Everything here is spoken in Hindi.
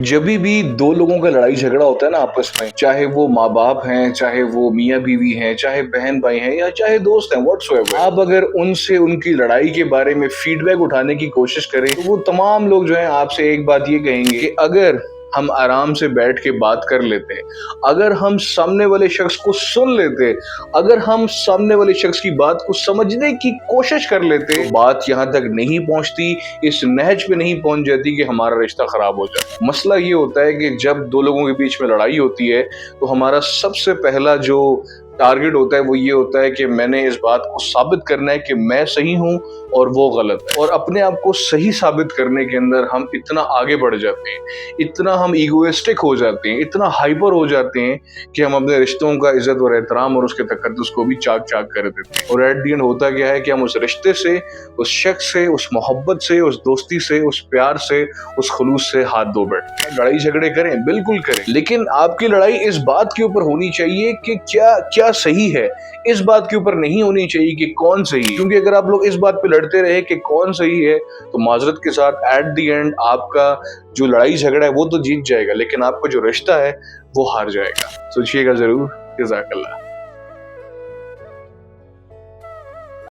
जभी भी दो लोगों का लड़ाई झगड़ा होता है ना आपस में, चाहे वो माँ बाप हैं, चाहे वो मियाँ बीवी हैं, चाहे बहन भाई हैं, या चाहे दोस्त हैं, व्हाट्सएवर, आप अगर उनसे उनकी लड़ाई के बारे में फीडबैक उठाने की कोशिश करें तो वो तमाम लोग जो हैं आपसे एक बात ये कहेंगे कि अगर हम आराम से बैठ के बात कर लेते, अगर हम सामने वाले शख्स को सुन लेते, अगर हम सामने वाले शख्स की बात को समझने की कोशिश कर लेते, तो बात यहाँ तक नहीं पहुंचती, इस नहज पे नहीं पहुंच जाती कि हमारा रिश्ता खराब हो जाए। मसला ये होता है कि जब दो लोगों के बीच में लड़ाई होती है तो हमारा सबसे पहला जो टारगेट होता है वो ये होता है कि मैंने इस बात को साबित करना है कि मैं सही हूं और वो गलत है। और अपने आप को सही साबित करने के अंदर हम इतना आगे बढ़ जाते हैं, इतना हम ईगोइस्टिक हो जाते हैं, इतना हाइपर हो जाते हैं कि हम अपने रिश्तों का इज्जत और एहतराम और उसके तकद्दुस को भी चाक चाक कर देते हैं। और एट दी एंड होता क्या है कि हम उस रिश्ते से, उस शख्स से, उस मोहब्बत से, उस दोस्ती से, उस प्यार से, उस खुलूस से हाथ धो बैठते हैं। लड़ाई झगड़े करें, बिल्कुल करें, लेकिन आपकी लड़ाई इस बात के ऊपर होनी चाहिए कि क्या क्या सही है, इस बात के ऊपर नहीं होनी चाहिए कि कौन सही है। क्योंकि अगर आप लोग इस बात पे लड़ते रहे कि कौन सही है तो माजरत के साथ एट दी एंड आपका जो लड़ाई झगड़ा है वो तो जीत जाएगा, लेकिन आपका जो रिश्ता है वो हार जाएगा। सोचिएगा जरूर। जज़ाकल्लाह।